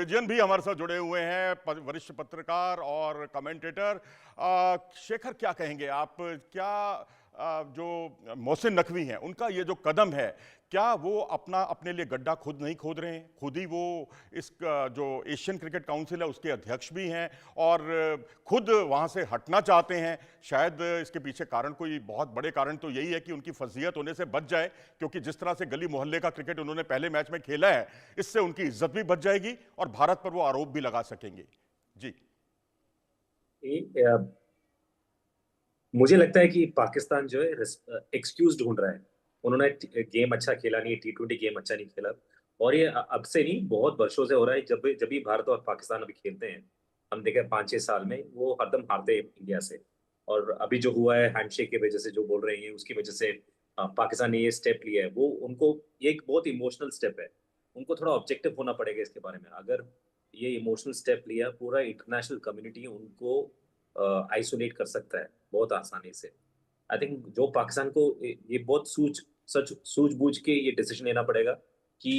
विजयन भी हमारे साथ जुड़े हुए हैं, वरिष्ठ पत्रकार और कमेंटेटर। शेखर, क्या कहेंगे आप? क्या जो मोहसिन नकवी हैं उनका ये जो कदम है, क्या वो अपने लिए गड्ढा खुद नहीं खोद रहे हैं? खुद ही वो इस जो एशियन क्रिकेट काउंसिल है उसके अध्यक्ष भी हैं और खुद वहाँ से हटना चाहते हैं। शायद इसके पीछे कारण, कोई बहुत बड़े कारण तो यही है कि उनकी फजीहत होने से बच जाए, क्योंकि जिस तरह से गली मोहल्ले का क्रिकेट उन्होंने पहले मैच में खेला है, इससे उनकी इज्जत भी बच जाएगी और भारत पर वो आरोप भी लगा सकेंगे। जी। मुझे लगता है कि पाकिस्तान जो है एक्सक्यूज ढूंढ रहा है। उन्होंने गेम अच्छा खेला नहीं, T20 गेम अच्छा नहीं खेला। और ये अब से नहीं, बहुत वर्षों से हो रहा है। जब भी भारत और पाकिस्तान अभी खेलते हैं, हम देखें 5-6 साल में वो हरदम हारते हैं इंडिया से। और अभी जो हुआ है हैंडशेक की वजह से, जो बोल रहे हैं उसकी वजह से पाकिस्तान ने ये स्टेप लिया है। वो उनको ये एक बहुत इमोशनल स्टेप है। उनको थोड़ा ऑब्जेक्टिव होना पड़ेगा इसके बारे में। अगर ये इमोशनल स्टेप लिया, पूरा इंटरनेशनल कम्युनिटी उनको आइसोलेट कर सकता है बहुत आसानी से। आई थिंक जो पाकिस्तान को ये बहुत सूझबूझ के ये डिसीजन लेना पड़ेगा कि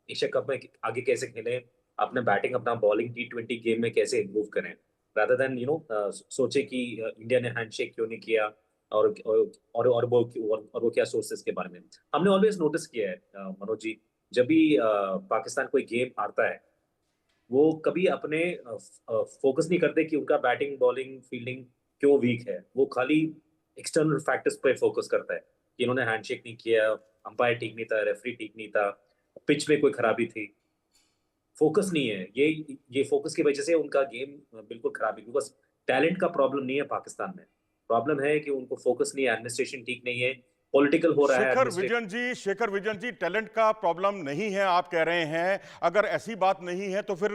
एशिया कप में आगे कैसे खेलें, अपने बैटिंग अपना बॉलिंग T20 गेम में कैसे इम्प्रूव करें, रादर देन सोचे कि इंडिया ने हैंडशेक क्यों नहीं किया और वो क्या सोर्सेस के बारे में। हमने ऑलवेज नोटिस किया है मनोज जी, जब भी पाकिस्तान कोई गेम हारता है, वो कभी अपने फोकस नहीं करते कि उनका बैटिंग बॉलिंग फील्डिंग क्यों वीक है। वो खाली एक्सटर्नल फैक्टर्स पे फोकस करता है कि इन्होंने हैंडशेक नहीं किया, अंपायर ठीक नहीं था, रेफरी ठीक नहीं था, पिच में कोई खराबी थी। फोकस नहीं है। ये फोकस की वजह से उनका गेम बिल्कुल खराब है। बिकॉज टैलेंट का प्रॉब्लम नहीं है पाकिस्तान में, प्रॉब्लम है कि उनको फोकस नहीं है, एडमिनिस्ट्रेशन ठीक नहीं है, पॉलिटिकल हो रहा है एडमिनिस्ट्रेशन। शेखर विजन जी, टैलेंट का प्रॉब्लम नहीं है आप कह रहे हैं। अगर ऐसी बात नहीं है तो फिर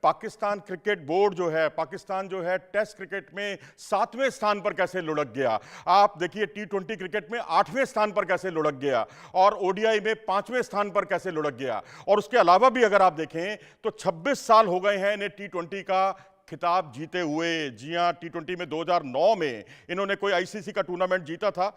पाकिस्तान क्रिकेट बोर्ड जो है, पाकिस्तान जो है टेस्ट क्रिकेट में 7वें स्थान पर कैसे लुढ़क गया? आप देखिए T20 क्रिकेट में 8वें स्थान पर कैसे लुढ़क गया और ODI में 5वें स्थान पर कैसे लुढ़क गया। और उसके अलावा भी अगर आप देखें तो 26 साल हो गए हैं इन्हें T20 का खिताब जीते हुए। जी हाँ, T20 में 2009 में इन्होंने कोई ICC का टूर्नामेंट जीता था।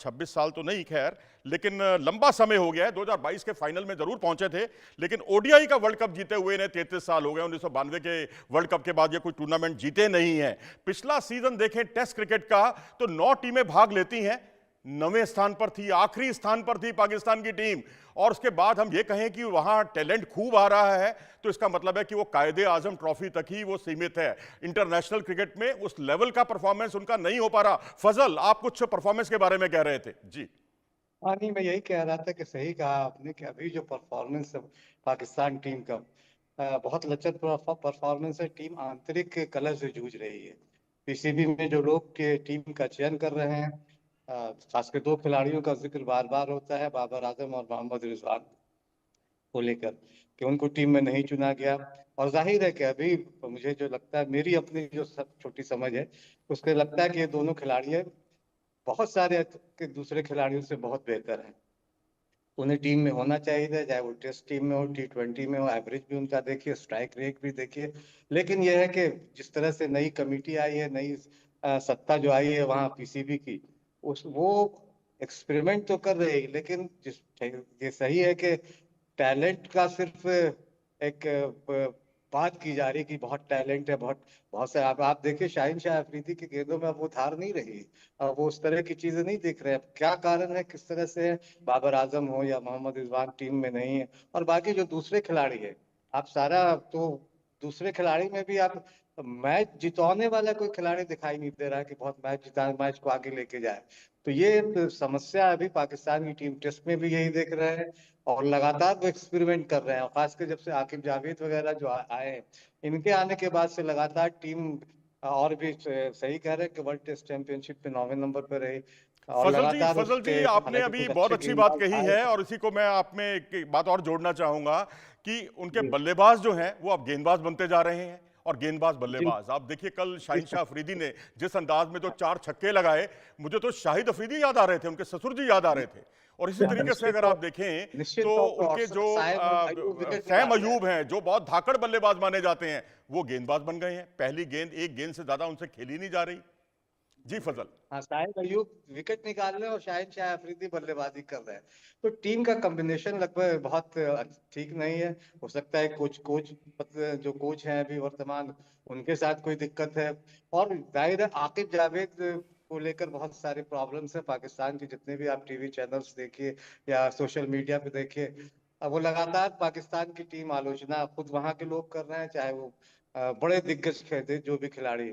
26 साल तो नहीं खैर, लेकिन लंबा समय हो गया है। 2022 के फाइनल में जरूर पहुंचे थे, लेकिन ODI का वर्ल्ड कप जीते हुए इन्हें 33 साल हो गए। 1992 के वर्ल्ड कप के बाद ये कोई टूर्नामेंट जीते नहीं है। पिछला सीजन देखें टेस्ट क्रिकेट का तो 9 टीमें भाग लेती हैं, 9वें स्थान पर थी, आखिरी स्थान पर थी पाकिस्तान की टीम। और उसके बाद हम ये कहें कि वहां टैलेंट खूब आ रहा है, तो इसका मतलब है कि वो कायदे आजम ट्रॉफी तक ही वो सीमित है। इंटरनेशनल क्रिकेट में उस लेवल का परफॉर्मेंस उनका नहीं हो पा रहा। फजल, आप कुछ परफॉर्मेंस के बारे में कह रहे थे। जी। हाँ नहीं, मैं यही कह रहा था कि सही कहा आपने कि अभी जो परफॉर्मेंस है पाकिस्तान टीम का, बहुत लचर परफॉर्मेंस है। टीम आंतरिक कलह से जूझ रही है। पीसीबी में जो लोग के टीम का चयन कर रहे हैं, खासकर दो खिलाड़ियों का जिक्र बार बार होता है, बाबर आजम और मोहम्मद रिजवान को लेकर, कि उनको टीम में नहीं चुना गया। और जाहिर है कि अभी मुझे जो लगता है, मेरी अपनी जो छोटी समझ है, उसके लगता है कि ये दोनों खिलाड़ी बहुत सारे के दूसरे खिलाड़ियों से बहुत बेहतर हैं। उन्हें टीम में होना चाहिए था, चाहे वो टेस्ट टीम में हो, T20 में हो। एवरेज भी उनका देखिए, स्ट्राइक रेट भी देखिए। लेकिन यह है कि जिस तरह से नई कमेटी आई है, नई सत्ता जो आई है वहाँ पीसीबी की, उस वो एक्सपेरिमेंट तो कर रही है। लेकिन जिस ये सही है कि टैलेंट का सिर्फ एक बात की जा रही है कि बहुत टैलेंट है, बहुत बहुत से। आप देखिए शाहिन शाह अफरीदी की गेंदों में अब वो धार नहीं रही। अब वो उस तरह की चीजें नहीं दिख रहे। अब क्या कारण है, किस तरह से है? बाबर आजम हो या मोहम्मद रिजवान टीम में नहीं है। और बाकी जो दूसरे खिलाड़ी है, आप सारा तो दूसरे खिलाड़ी में भी आप मैच जितवाने वाला कोई खिलाड़ी दिखाई नहीं दे रहा है कि बहुत मैच जिता, मैच को आगे लेके जाए। तो ये एक समस्या अभी पाकिस्तान की टीम टेस्ट में भी यही देख रहे हैं। और लगातार वो एक्सपेरिमेंट कर रहे हैं। और खासकर जब से आकिब जावेद वगैरह जो आए हैं, इनके आने के बाद से लगातार टीम, और भी सही कह रहे हैं कि वर्ल्ड टेस्ट चैंपियनशिप पे 9वें नंबर पर रही। और लगातार फजल उसके, जी, आपने हालांकि अभी कुछ बहुत अच्छे अच्छी बात गेंदबाज कही आए है हैं। और इसी को मैं आप में एक बात और जोड़ना चाहूंगा कि उनके जी बल्लेबाज जो हैं वो अब गेंदबाज बनते जा रहे हैं और गेंदबाज जी बल्लेबाज। आप देखिए कल शाहिन जी। शाह अफरीदी ने जिस अंदाज में जो 4 छक्के लगाए, मुझे तो शाहिद अफरीदी याद आ रहे थे, उनके ससुर जी याद आ रहे थे। और इसी तरीके से अगर आप देखें निश्चित तो तौर पर। और उनके जो अयूब विकेट सैम निकाल रहे हैं। अयूब हैं, जो बहुत धाकड़ बल्लेबाज माने जाते हैं, वो गेंदबाज बन गए हैं। पहली गेंद, एक गेंद से ज्यादा उनसे खेली नहीं जा रही। जी फजल। हाँ, शाहिद अयूब विकेट निकाल रहे हैं और शाहिद शाह अफरीदी बल्लेबाजी कर रहे हैं। तो टीम का कॉम्बिनेशन लगभग बहुत ठीक नहीं है। हो सकता है कोच कोच जो कोच हैं अभी वर्तमान, उनके साथ कोई दिक्कत है। और जाहिर है आकिब जावेद को लेकर बहुत सारे प्रॉब्लम्स हैं पाकिस्तान के। जितने भी आप टीवी चैनल्स देखिए या सोशल मीडिया पे देखिए, अब वो लगातार पाकिस्तान की टीम आलोचना खुद वहां के लोग कर रहे हैं, चाहे वो बड़े दिग्गज थे जो भी खिलाड़ी।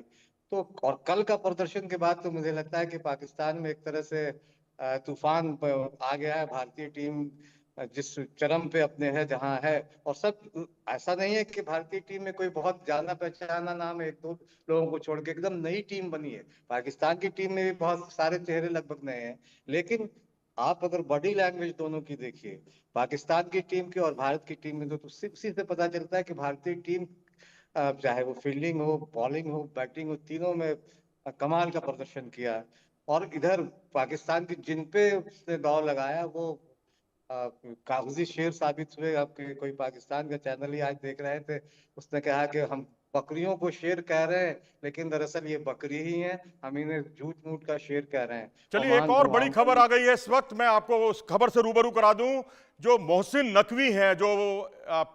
तो और कल का प्रदर्शन के बाद तो मुझे लगता है कि पाकिस्तान में एक तरह से तूफान आ गया है। भारतीय टीम जिस चरम पे अपने है जहां है, और सब ऐसा नहीं है कि भारतीय टीम में कोई बहुत जाना पहचाना नाम है, एक दो लोगों को छोड़ के एकदम नई टीम बनी है। पाकिस्तान की टीम में भी बहुत सारे चेहरे लगभग नए हैं। लेकिन आप अगर बॉडी लैंग्वेज दोनों की देखिए, पाकिस्तान की टीम की और भारत की टीम में, तो उसी से पता चलता है कि भारतीय टीम चाहे वो फील्डिंग हो, बॉलिंग हो, बैटिंग हो, तीनों में कमाल का प्रदर्शन किया। और इधर पाकिस्तान की जिन पे उसने दौर लगाया वो कागजी शेर साबित हुए। आपके कोई पाकिस्तान का चैनल ही आज देख रहे थे, उसने कहा कि हम बकरियों को शेर कह रहे हैं, लेकिन दरअसल ये बकरी ही हैं, हम इन्हें झूठ मूठ का शेर कह रहे हैं। और चलिए एक वहां और बड़ी खबर मोहम्मद आ गई है इस वक्त, मैं आपको उस खबर से रूबरू करा दूं। जो मोहसिन नकवी हैं, जो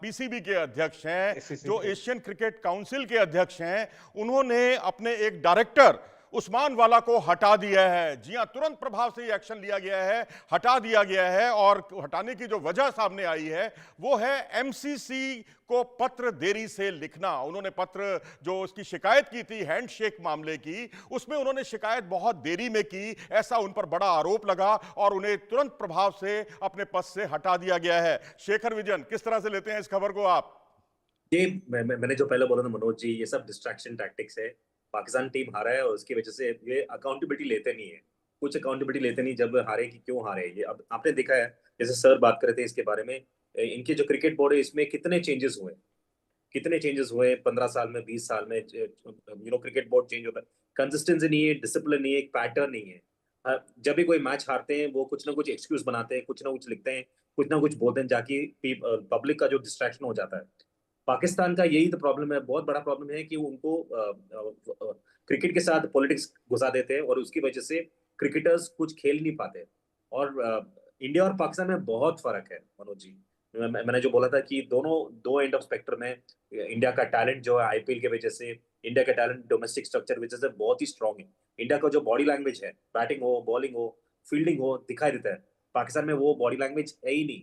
पीसीबी के अध्यक्ष हैं, आईसीसी जो के। एशियन क्रिकेट काउंसिल के अध्यक्ष हैं, उन्होंने अपने एक डायरेक्टर उस्मान वाला को हटा दिया है। जी हां, तुरंत प्रभाव से ये एक्शन लिया गया है, हटा दिया गया है। और हटाने की जो वजह सामने आई है वो है एमसीसी को पत्र देरी से लिखना। उन्होंने पत्र, जो उसकी शिकायत की थी हैंडशेक मामले की, उसमें उन्होंने शिकायत बहुत देरी में की, ऐसा उन पर बड़ा आरोप लगा और उन्हें तुरंत प्रभाव से अपने पद से हटा दिया गया है। शेखर विजयन, किस तरह से लेते हैं इस खबर को आप? ये मैंने जो पहले बोला था मनोज जी, ये सब डिस्ट्रैक्शन टैक्टिक्स है। पाकिस्तान टीम हारा है और उसकी वजह से ये अकाउंटेबिलिटी लेते नहीं है। कुछ अकाउंटेबिलिटी लेते नहीं जब हारे कि क्यों हारे। ये अब आपने देखा है, जैसे सर बात कर रहे थे इसके बारे में, इनके जो क्रिकेट बोर्ड है इसमें कितने चेंजेस हुए 15 साल में, 20 साल में। क्रिकेट बोर्ड चेंज होता है, कंसिस्टेंसी नहीं है, डिसिप्लिन नहीं है, एक पैटर्न नहीं है। जब भी कोई मैच हारते हैं वो कुछ ना कुछ एक्सक्यूज बनाते हैं, कुछ ना कुछ लिखते हैं, कुछ ना कुछ बोलते हैं, जाके पब्लिक का जो डिस्ट्रैक्शन हो जाता है। पाकिस्तान का यही तो प्रॉब्लम है, बहुत बड़ा प्रॉब्लम है कि उनको क्रिकेट के साथ पॉलिटिक्स घुसा देते हैं और उसकी वजह से क्रिकेटर्स कुछ खेल नहीं पाते। और इंडिया और पाकिस्तान में बहुत फर्क है मनोज जी। मैंने जो बोला था कि दोनों दो एंड ऑफ स्पेक्ट्रम में, इंडिया का टैलेंट जो है आईपीएल की वजह से, इंडिया का टैलेंट डोमेस्टिक स्ट्रक्चर वजह से बहुत ही स्ट्रांग है। इंडिया का जो बॉडी लैंग्वेज है, बैटिंग हो, बॉलिंग हो, फील्डिंग हो, दिखाई देता है। पाकिस्तान में वो बॉडी लैंग्वेज है ही नहीं।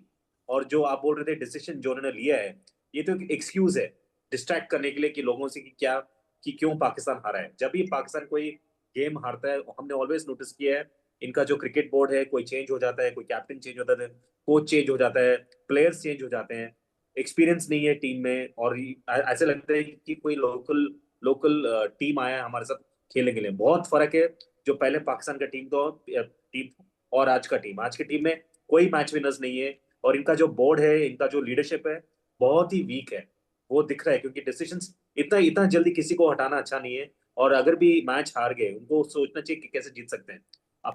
और जो आप बोल रहे थे डिसीजन जो उन्होंने लिया है, ये तो एक एक्सक्यूज है डिस्ट्रैक्ट करने के लिए कि लोगों से कि क्या, कि क्यों पाकिस्तान हारा है। जब भी पाकिस्तान कोई गेम हारता है, हमने ऑलवेज नोटिस किया है, इनका जो क्रिकेट बोर्ड है, कोई चेंज हो जाता है, कोई कैप्टन चेंज होता है, कोच चेंज हो जाता है, प्लेयर्स चेंज हो जाते हैं, एक्सपीरियंस नहीं है टीम में। और ऐसे लगता है कि कोई लोकल लोकल टीम आया है हमारे साथ खेलने के लिए। बहुत फर्क है जो पहले पाकिस्तान का टीम और आज की टीम में कोई मैच विनर्स नहीं है। और इनका जो बोर्ड है, इनका जो लीडरशिप है, बहुत ही वीक है। वो दिख रहा है क्योंकि डिसीजंस इतना इतना जल्दी किसी को हटाना अच्छा नहीं है। और अगर भी मैच हार गए, उनको सोचना चाहिए कि कैसे जीत सकते हैं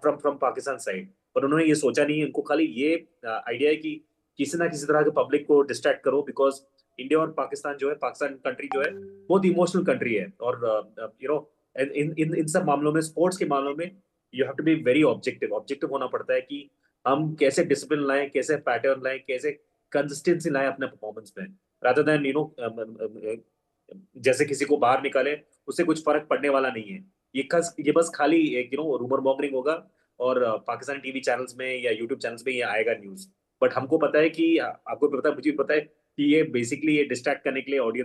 फ्रॉम फ्रॉम पाकिस्तान साइड। पर उन्होंने ये सोचा नहीं है। उनको खाली ये आइडिया है कि किसी ना किसी तरह के पब्लिक को डिस्ट्रैक्ट करो, बिकॉज इंडिया और पाकिस्तान जो है, पाकिस्तान कंट्री जो है, बहुत इमोशनल कंट्री है। और इन इन इन सब मामलों में, स्पोर्ट्स के मामलों में, you have to be very objective objective होना पड़ता है कि हम कैसे डिसिप्लिन लाएं, कैसे पैटर्न लाएं, कैसे कंसिस्टेंसी लाएं अपने परफॉर्मेंस में, रादर देन जैसे किसी को बाहर निकाले, उससे कुछ फर्क पड़ने वाला नहीं है। ये बस खाली एक रूमर मॉन्गरिंग होगा। और पाकिस्तानी टीवी चैनल्स में या यूट्यूब चैनल्स में ये आएगा न्यूज। बट हमको पता है कि आपको भी पता है, मुझे भी पता है कि ये बेसिकली ये डिस्ट्रैक्ट करने के लिए ऑडियंस